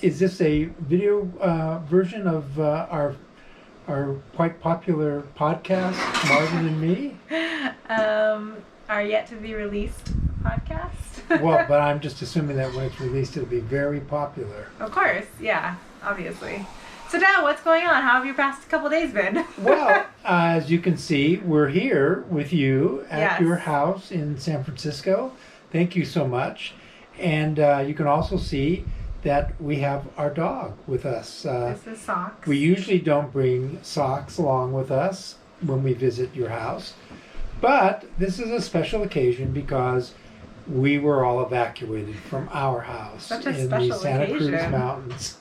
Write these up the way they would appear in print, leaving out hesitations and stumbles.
Is this a video version of our quite popular podcast, Marvin and Me? Our yet to be released podcast. Well, but I'm just assuming that when it's released, it'll be very popular. Of course, yeah, obviously. So Dad, what's going on? How have your past couple days been? Well, as you can see, we're here with you at Yes. your house in San Francisco. Thank you so much. And you can also see that we have our dog with us. This is Socks. We usually don't bring Socks along with us when we visit your house. But this is a special occasion because we were all evacuated from our house Such a in the special Santa Cruz occasion. Mountains.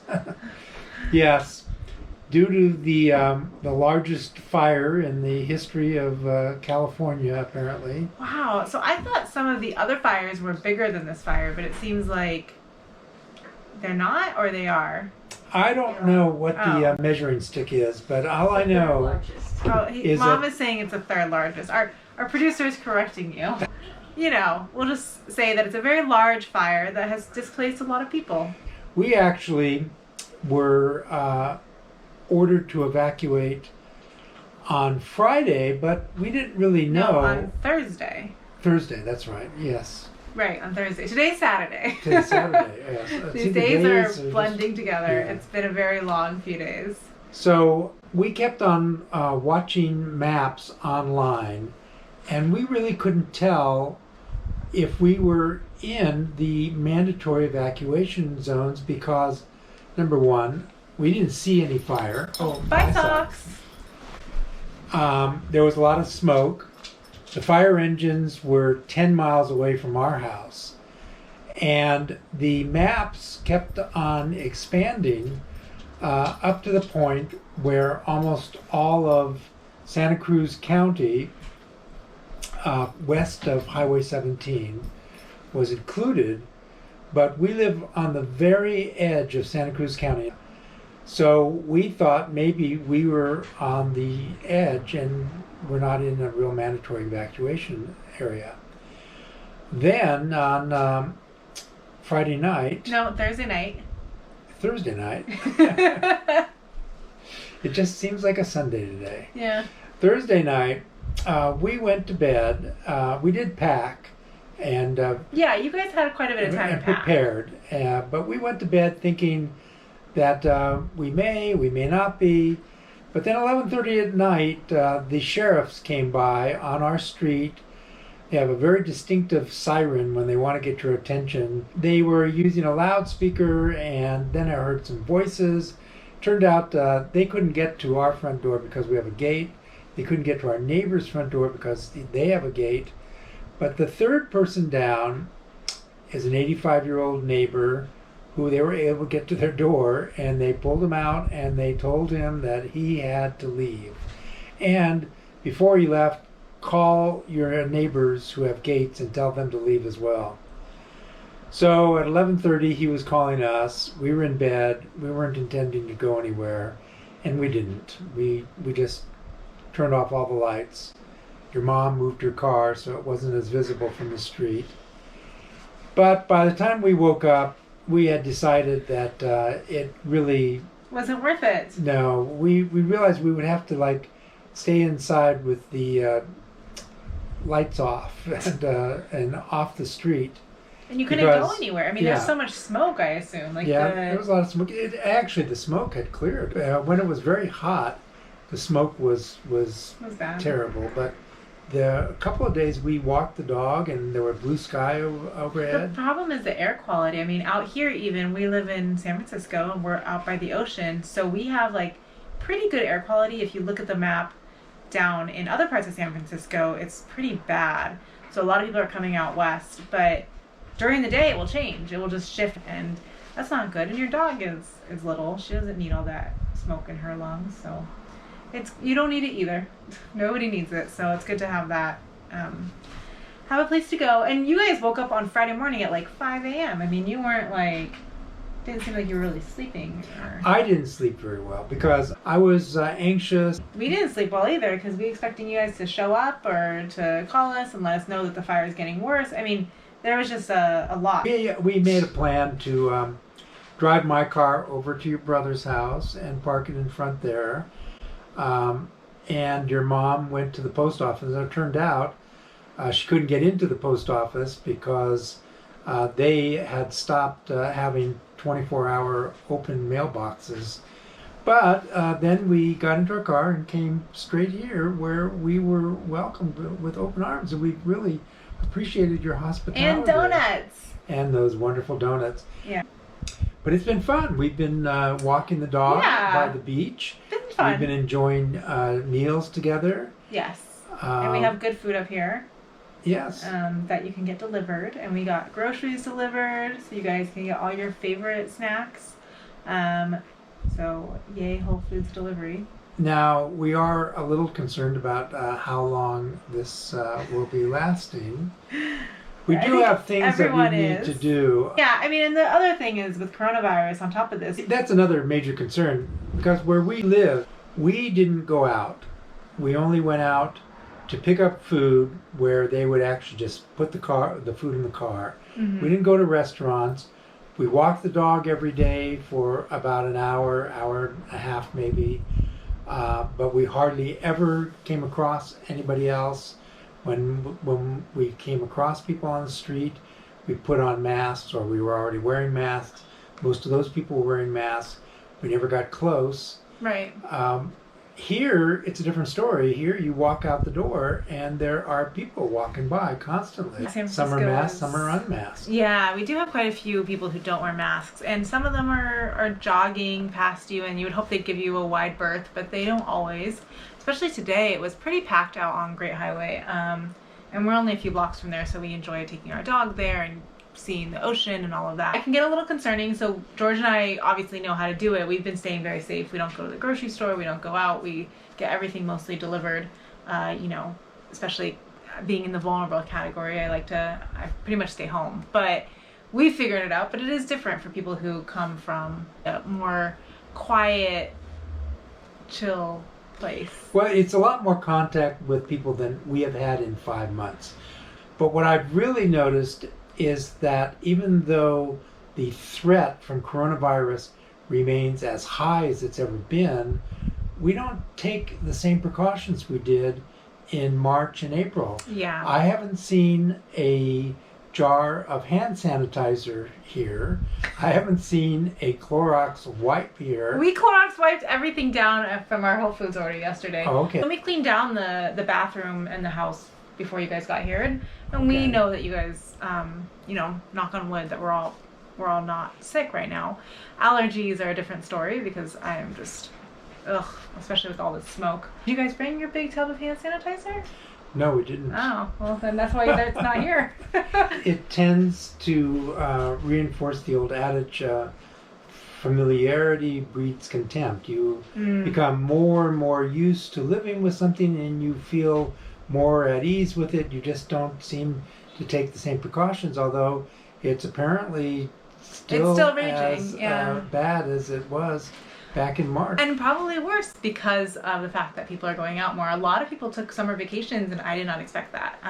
Yes, due to the largest fire in the history of California, apparently. Wow, so I thought some of the other fires were bigger than this fire, but it seems like they're not, or they are. I don't know what the measuring stick is, but all I know is Mom that is saying it's the third largest. Our producer is correcting you. You know, we'll just say that it's a very large fire that has displaced a lot of people. we actually were ordered to evacuate on Friday, but we didn't really know. No, on Thursday. Thursday, that's right, yes. Right, on Thursday. Today's Saturday. Today's Saturday, yes. See, These the days days are blending together. yeah. It's been a very long few days. So we kept on watching maps online, and we really couldn't tell if we were in the mandatory evacuation zones because, number one, we didn't see any fire. Oh, Bye, Socks. Socks. There was a lot of smoke. The fire engines were 10 miles away from our house. And the maps kept on expanding up to the point where almost all of Santa Cruz County, west of Highway 17, was included. But we live on the very edge of Santa Cruz County. So we thought maybe we were on the edge and we're not in a real mandatory evacuation area. Then on Friday night, No, Thursday night. Thursday night, it just seems like a Sunday today. Yeah. Thursday night, we went to bed. We did pack and Yeah, you guys had quite a bit of time to pack. prepared, but we went to bed thinking that we may not be. But then 11:30 at night, the sheriffs came by on our street. They have a very distinctive siren when they want to get your attention. They were using a loudspeaker, and then I heard some voices. Turned out they couldn't get to our front door because we have a gate. They couldn't get to our neighbor's front door because they have a gate. But the third person down is an 85-year-old neighbor who they were able to get to their door, and they pulled him out and they told him that he had to leave. And before he left, call your neighbors who have gates and tell them to leave as well. So at 11:30 he was calling us. We were in bed. We weren't intending to go anywhere, and we didn't. We just turned off all the lights. Your mom moved her car so it wasn't as visible from the street. But by the time we woke up, we had decided that it really Wasn't worth it. no. We realized we would have to stay inside with the lights off and off the street. And you couldn't go Because- anywhere. I mean, yeah. there's so much smoke, I assume. There was a lot of smoke. Actually, the smoke had cleared. When it was very hot, the smoke was was bad. terrible. But a couple of days we walked the dog and there were blue sky The overhead. problem is the air quality. I mean, out here even, we live in San Francisco and we're out by the ocean, so we have pretty good air quality. If you look at the map down in other parts of San Francisco, it's pretty bad. So a lot of people are coming out west, but during the day it will change. It will just shift, and that's not good. And your dog is little. She doesn't need all that smoke in her lungs, so you don't need it either. Nobody needs it, so it's good to have that. Have a place to go. And you guys woke up on Friday morning at 5 a.m. I mean, you weren't didn't seem like you were really sleeping. I didn't sleep very well because I was anxious. We didn't sleep well either because we expecting you guys to show up or to call us and let us know that the fire is getting worse. I mean, there was just a lot. We made a plan to drive my car over to your brother's house and park it in front there. And your mom went to the post office. And it turned out she couldn't get into the post office because they had stopped having 24-hour open mailboxes. But then we got into our car and came straight here, where we were welcomed with open arms, and we really appreciated your hospitality. And donuts. And those wonderful donuts. Yeah. But it's been fun. We've been walking the dog by the beach. It's been fun. We've been enjoying meals together. Yes. And we have good food up here. Yes. That you can get delivered. And we got groceries delivered, so you guys can get all your favorite snacks. So, yay, Whole Foods delivery. Now, we are a little concerned about how long this will be lasting. We do have things that we need to do. Yeah, I mean, and the other thing is with coronavirus on top of this. That's another major concern, because where we live, we didn't go out. We only went out to pick up food where they would actually just put the food in the car. Mm-hmm. We didn't go to restaurants. We walked the dog every day for about an hour, hour and a half maybe. But we hardly ever came across anybody else. When we came across people on the street, we put on masks, or we were already wearing masks. Most of those people were wearing masks. We never got close. Right. Here, it's a different story. Here, you walk out the door, and there are people walking by constantly. Some are masked, some are unmasked. Yeah, we do have quite a few people who don't wear masks, and some of them are jogging past you, and you would hope they'd give you a wide berth, but they don't always. Especially today, it was pretty packed out on Great Highway, and we're only a few blocks from there, so we enjoy taking our dog there and seeing the ocean and all of that. It can get a little concerning, so George and I obviously know how to do it. We've been staying very safe. We don't go to the grocery store, we don't go out, we get everything mostly delivered. Especially being in the vulnerable category, I pretty much stay home. But we figured it out, but it is different for people who come from a more quiet, chill place. Well, it's a lot more contact with people than we have had in 5 months. But what I've really noticed is that even though the threat from coronavirus remains as high as it's ever been, we don't take the same precautions we did in March and April. Yeah. I haven't seen a jar of hand sanitizer here. I haven't seen a Clorox wipe here. We Clorox wiped everything down from our Whole Foods order yesterday. Oh, okay. And we cleaned down the bathroom and the house before you guys got here, and we know that you guys, knock on wood, that we're all not sick right now. Allergies are a different story because I am just, especially with all this smoke. Did you guys bring your big tub of hand sanitizer? No, we didn't. Oh, well then that's why it's not here. It tends to reinforce the old adage, familiarity breeds contempt. You become more and more used to living with something, and you feel more at ease with it. You just don't seem to take the same precautions, although it's apparently still raging, as bad as it was back in March. And probably worse because of the fact that people are going out more. A lot of people took summer vacations, and I did not expect that.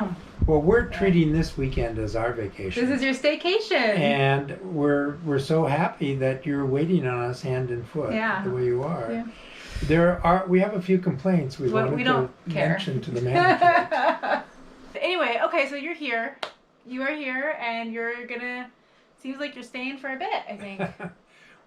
Well, we're treating this weekend as our vacation. This is your staycation. And we're so happy that you're waiting on us hand and foot the way you are. Yeah. We have a few complaints we wanted to mention to the manager. Anyway, okay, so you're here. You are here, and you're gonna. Seems like you're staying for a bit, I think.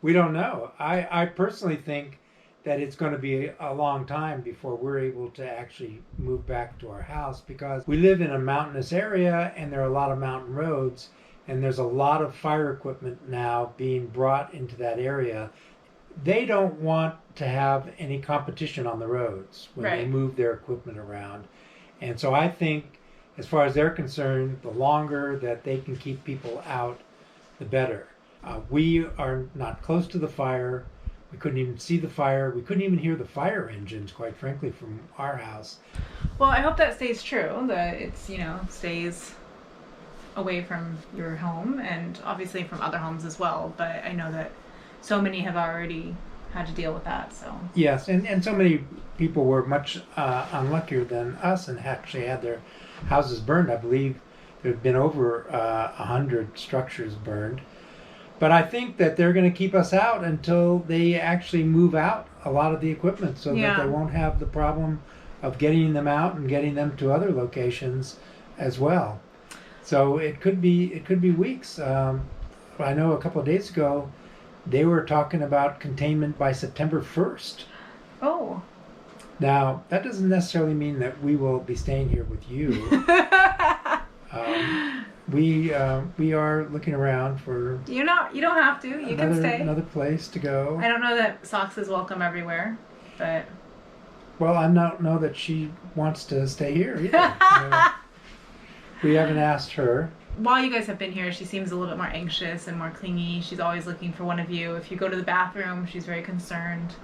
We don't know. I personally think that it's going to be a long time before we're able to actually move back to our house, because we live in a mountainous area and there are a lot of mountain roads, and there's a lot of fire equipment now being brought into that area. They don't want to have any competition on the roads when they move their equipment around. And so I think, as far as they're concerned, the longer that they can keep people out, the better. We are not close to the fire. We couldn't even see the fire. We couldn't even hear the fire engines, quite frankly, from our house. Well, I hope that stays true, that it's, stays away from your home and obviously from other homes as well. But I know that so many have already had to deal with that. So yes, and so many people were much unluckier than us and actually had their houses burned. I believe there have been over 100 structures burned. But I think that they're going to keep us out until they actually move out a lot of the equipment, so that they won't have the problem of getting them out and getting them to other locations as well. So it could be weeks. I know a couple of days ago they were talking about containment by September 1st. Oh. Now that doesn't necessarily mean that we will be staying here with you. We are looking around for. You don't have to. You can stay. Another place to go. I don't know that Socks is welcome everywhere, but. Well, I don't know that she wants to stay here either. We haven't asked her. While you guys have been here, she seems a little bit more anxious and more clingy. She's always looking for one of you. If you go to the bathroom, she's very concerned.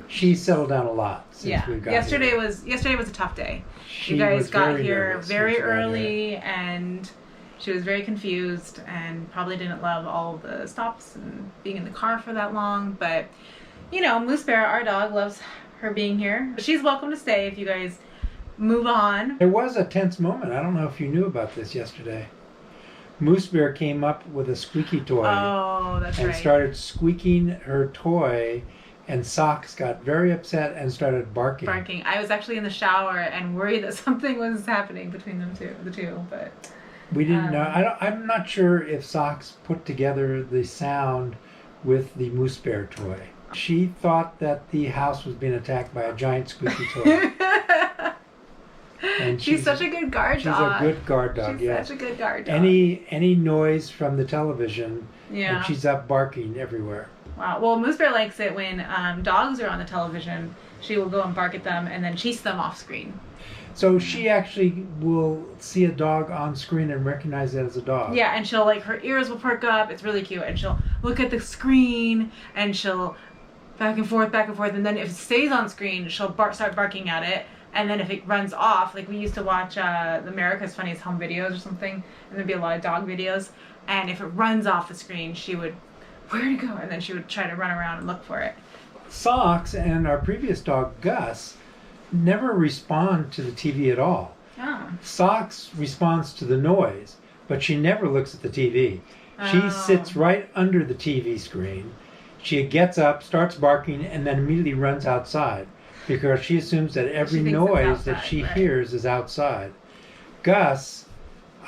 She's settled down a lot since we've got yesterday here. was a tough day. She you guys got here nervous very early, and she was very confused and probably didn't love all the stops and being in the car for that long. But Moose Bear, our dog, loves her being here. She's welcome to stay if you guys move on. There was a tense moment. I don't know if you knew about this yesterday. Moose Bear came up with a squeaky toy. Oh, that's right. And started squeaking her toy, and Socks got very upset and started barking. I was actually in the shower and worried that something was happening between the two, but we didn't know. I'm not sure if Socks put together the sound with the Moose Bear toy. She thought that the house was being attacked by a giant squeaky toy. And she's such a good guard dog. She's a good guard dog. She's such a good guard dog. Any noise from the television, and she's up barking everywhere. Wow. Well, Moose Bear likes it when dogs are on the television. She will go and bark at them and then chase them off screen. So she actually will see a dog on screen and recognize it as a dog. Yeah, and she'll her ears will perk up. It's really cute, and she'll look at the screen and she'll back and forth, and then if it stays on screen, she'll start barking at it. And then if it runs off, like we used to watch the America's Funniest Home Videos or something, and there'd be a lot of dog videos. And if it runs off the screen, she would, where'd it go? And then she would try to run around and look for it. Socks and our previous dog, Gus, never respond to the TV at all. Oh. Socks responds to the noise, but she never looks at the TV. She sits right under the TV screen. She gets up, starts barking, and then immediately runs outside, because she assumes that every noise that she hears is outside. Gus,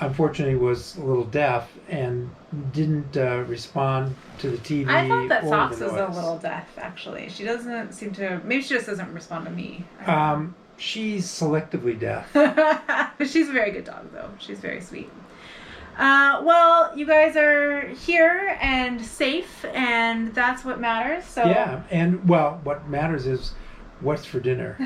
unfortunately, was a little deaf and didn't respond to the TV. I thought that or Socks the was noise. a little deaf, actually. She doesn't seem to. Maybe she just doesn't respond to me. She's selectively deaf. She's a very good dog, though. She's very sweet. Well, you guys are here and safe, and that's what matters. So yeah, and well, what matters is what's for dinner.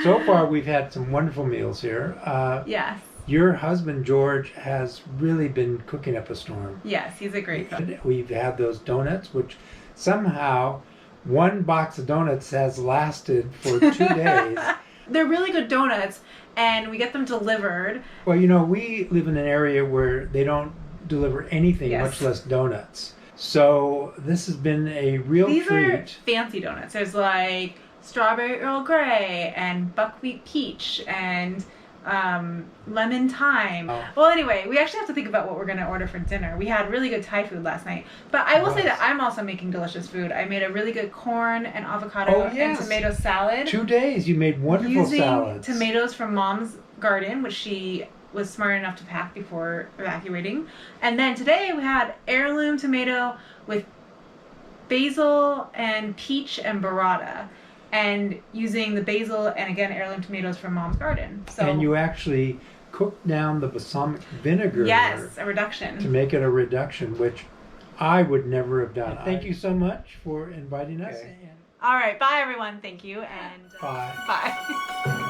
So far, we've had some wonderful meals here. Yes. Your husband, George, has really been cooking up a storm. Yes, he's a great cook. We've had those donuts, which somehow one box of donuts has lasted for 2 days. They're really good donuts, and we get them delivered. Well, we live in an area where they don't deliver anything, much less donuts. So this has been a real treat. These are fancy donuts. There's like strawberry Earl Grey and buckwheat peach and lemon thyme. Oh. Well, anyway, we actually have to think about what we're going to order for dinner. We had really good Thai food last night. But I will say that I'm also making delicious food. I made a really good corn and avocado and tomato salad. 2 days you made wonderful salads. Using tomatoes from Mom's garden, which she was smart enough to pack before evacuating. And then today we had heirloom tomato with basil and peach and burrata. And using the basil and again heirloom tomatoes from Mom's garden. So and you actually cooked down the balsamic vinegar. Yes, a reduction. To make it a reduction, which I would never have done. Thank you so much for inviting us. All right, bye everyone. Thank you and bye. Bye.